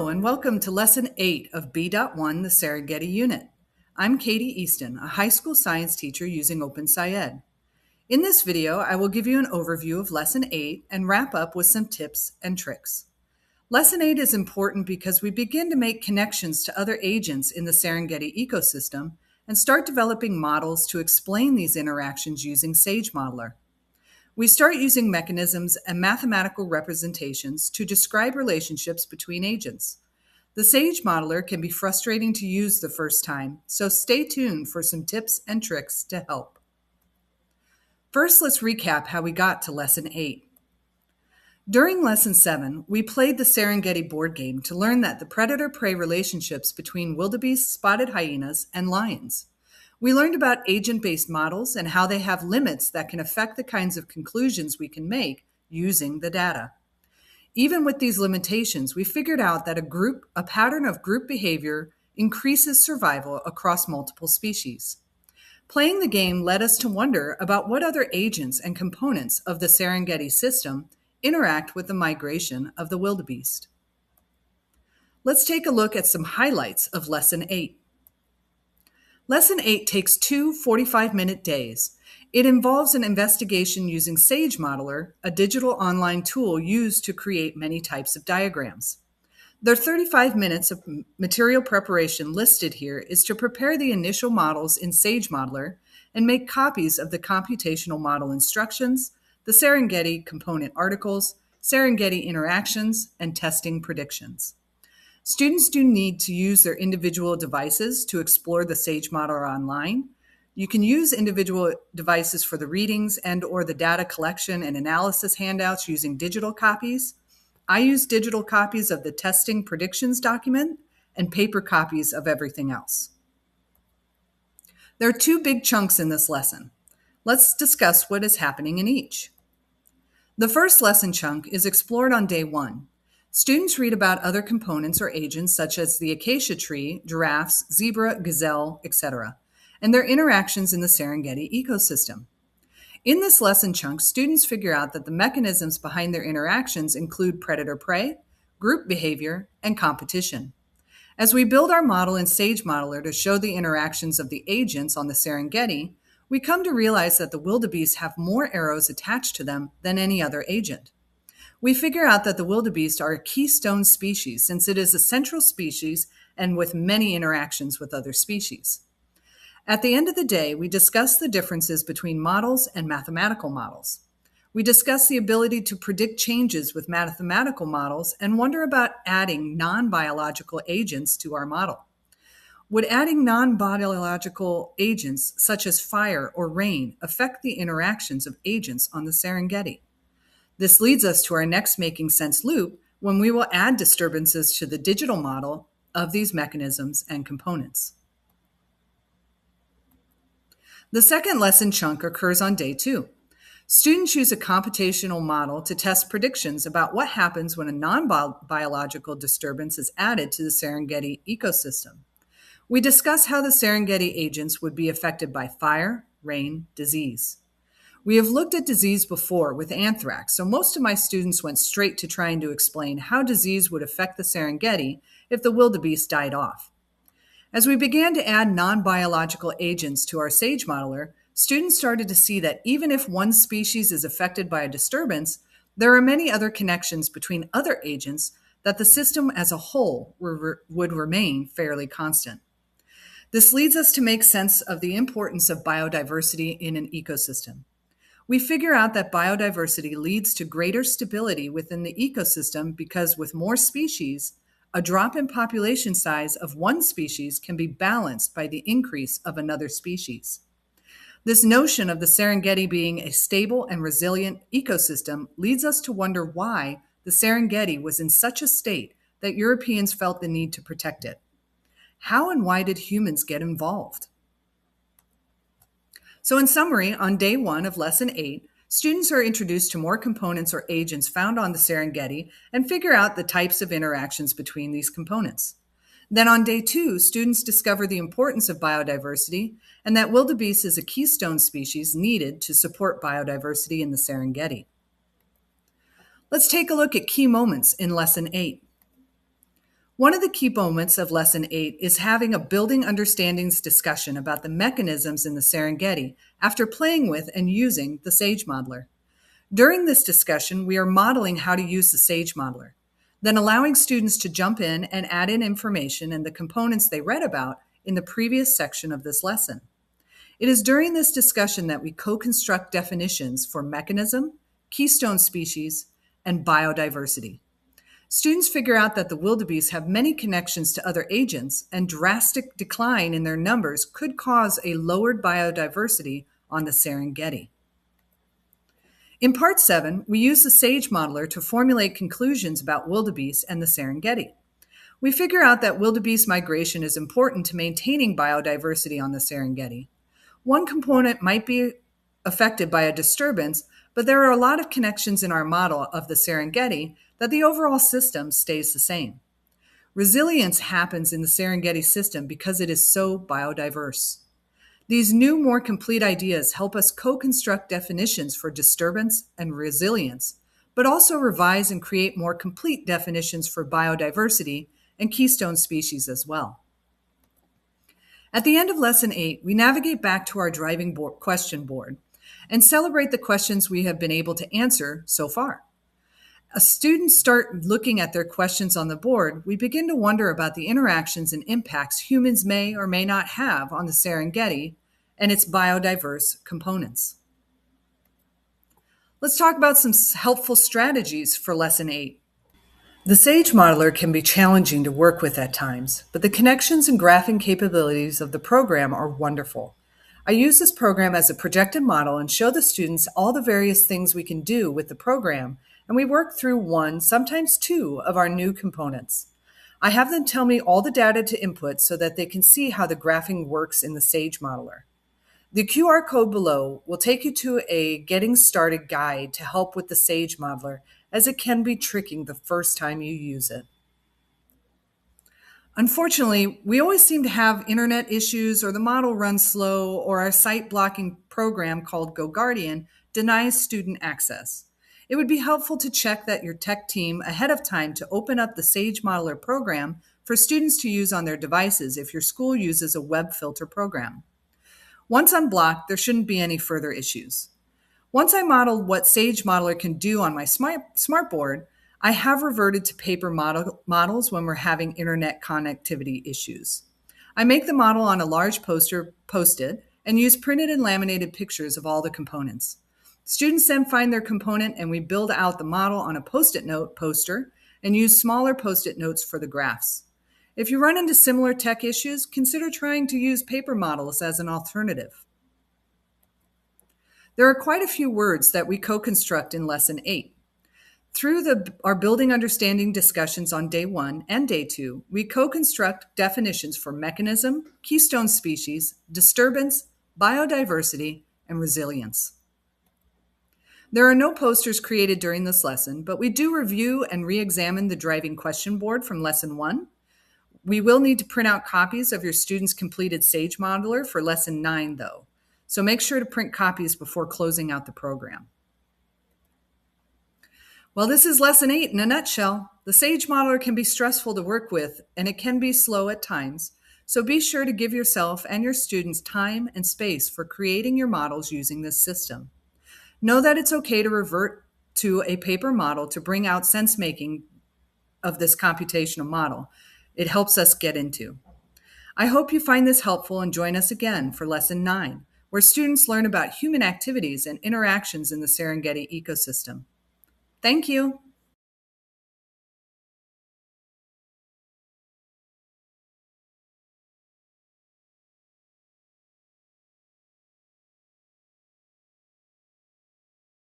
and welcome to Lesson 8 of B.1, the Serengeti Unit. I'm Katie Easton, a high school science teacher using OpenSciEd. In this video, I will give you an overview of Lesson 8 and wrap up with some tips and tricks. Lesson 8 is important because we begin to make connections to other agents in the Serengeti ecosystem and start developing models to explain these interactions using SAGE Modeler. We start using mechanisms and mathematical representations to describe relationships between agents. The SAGE modeler can be frustrating to use the first time, so stay tuned for some tips and tricks to help. First, let's recap how we got to Lesson 8. During Lesson 7, we played the Serengeti board game to learn that the predator-prey relationships between wildebeest, spotted hyenas, and lions. We learned about agent-based models and how they have limits that can affect the kinds of conclusions we can make using the data. Even with these limitations, we figured out that a pattern of group behavior increases survival across multiple species. Playing the game led us to wonder about what other agents and components of the Serengeti system interact with the migration of the wildebeest. Let's take a look at some highlights of Lesson 8. Lesson 8 takes two 45-minute days. It involves an investigation using SAGE Modeler, a digital online tool used to create many types of diagrams. The 35 minutes of material preparation listed here is to prepare the initial models in SAGE Modeler and make copies of the computational model instructions, the Serengeti component articles, Serengeti interactions, and testing predictions. Students do need to use their individual devices to explore the SAGE Modeler online. You can use individual devices for the readings and/or the data collection and analysis handouts using digital copies. I use digital copies of the testing predictions document and paper copies of everything else. There are two big chunks in this lesson. Let's discuss what is happening in each. The first lesson chunk is explored on day 1. Students read about other components or agents such as the acacia tree, giraffes, zebra, gazelle, etc., and their interactions in the Serengeti ecosystem. In this lesson chunk, students figure out that the mechanisms behind their interactions include predator-prey, group behavior, and competition. As we build our model in SAGE Modeler to show the interactions of the agents on the Serengeti, we come to realize that the wildebeest have more arrows attached to them than any other agent. We figure out that the wildebeest are a keystone species since it is a central species and with many interactions with other species. At the end of the day, we discuss the differences between models and mathematical models. We discuss the ability to predict changes with mathematical models and wonder about adding non-biological agents to our model. Would adding non-biological agents such as fire or rain affect the interactions of agents on the Serengeti? This leads us to our next making sense loop when we will add disturbances to the digital model of these mechanisms and components. The second lesson chunk occurs on day 2. Students use a computational model to test predictions about what happens when a non-biological disturbance is added to the Serengeti ecosystem. We discuss how the Serengeti agents would be affected by fire, rain, disease. We have looked at disease before with anthrax, so most of my students went straight to trying to explain how disease would affect the Serengeti if the wildebeest died off. As we began to add non-biological agents to our SAGE modeler, students started to see that even if one species is affected by a disturbance, there are many other connections between other agents that the system as a whole would remain fairly constant. This leads us to make sense of the importance of biodiversity in an ecosystem. We figure out that biodiversity leads to greater stability within the ecosystem because with more species, a drop in population size of one species can be balanced by the increase of another species. This notion of the Serengeti being a stable and resilient ecosystem leads us to wonder why the Serengeti was in such a state that Europeans felt the need to protect it. How and why did humans get involved? So in summary, on day 1 of Lesson 8, students are introduced to more components or agents found on the Serengeti and figure out the types of interactions between these components. Then on day 2, students discover the importance of biodiversity and that wildebeest is a keystone species needed to support biodiversity in the Serengeti. Let's take a look at key moments in Lesson 8. One of the key moments of Lesson 8 is having a building understandings discussion about the mechanisms in the Serengeti after playing with and using the SAGE modeler. During this discussion, we are modeling how to use the SAGE modeler, then allowing students to jump in and add in information and the components they read about in the previous section of this lesson. It is during this discussion that we co-construct definitions for mechanism, keystone species, and biodiversity. Students figure out that the wildebeest have many connections to other agents, and drastic decline in their numbers could cause a lowered biodiversity on the Serengeti. In Part 7, we use the SAGE modeler to formulate conclusions about wildebeest and the Serengeti. We figure out that wildebeest migration is important to maintaining biodiversity on the Serengeti. One component might be affected by a disturbance, but there are a lot of connections in our model of the Serengeti that the overall system stays the same. Resilience happens in the Serengeti system because it is so biodiverse. These new, more complete ideas help us co-construct definitions for disturbance and resilience, but also revise and create more complete definitions for biodiversity and keystone species as well. At the end of Lesson 8, we navigate back to our driving question board and celebrate the questions we have been able to answer so far. As students start looking at their questions on the board, we begin to wonder about the interactions and impacts humans may or may not have on the Serengeti and its biodiverse components. Let's talk about some helpful strategies for Lesson 8. The SAGE modeler can be challenging to work with at times, but the connections and graphing capabilities of the program are wonderful. I use this program as a projected model and show the students all the various things we can do with the program, and we work through one, sometimes two, of our new components. I have them tell me all the data to input so that they can see how the graphing works in the SAGE modeler. The QR code below will take you to a Getting Started guide to help with the SAGE modeler, as it can be tricky the first time you use it. Unfortunately, we always seem to have internet issues, or the model runs slow, or our site blocking program called GoGuardian denies student access. It would be helpful to check that your tech team ahead of time to open up the SAGE modeler program for students to use on their devices if your school uses a web filter program. Once unblocked, there shouldn't be any further issues. Once I modeled what SAGE modeler can do on my smartboard, I have reverted to paper models when we're having internet connectivity issues. I make the model on a large post-it, and use printed and laminated pictures of all the components. Students then find their component, and we build out the model on a post-it note poster and use smaller post-it notes for the graphs. If you run into similar tech issues, consider trying to use paper models as an alternative. There are quite a few words that we co-construct in Lesson 8. Through our building understanding discussions on Day 1 and Day 2, we co-construct definitions for mechanism, keystone species, disturbance, biodiversity, and resilience. There are no posters created during this lesson, but we do review and re-examine the driving question board from Lesson 1. We will need to print out copies of your students' completed SAGE modeler for Lesson 9, though, so make sure to print copies before closing out the program. Well, this is Lesson 8 in a nutshell. The SAGE modeler can be stressful to work with, and it can be slow at times, so be sure to give yourself and your students time and space for creating your models using this system. Know that it's okay to revert to a paper model to bring out sense-making of this computational model. It helps us get into. I hope you find this helpful and join us again for Lesson 9, where students learn about human activities and interactions in the Serengeti ecosystem. Thank you.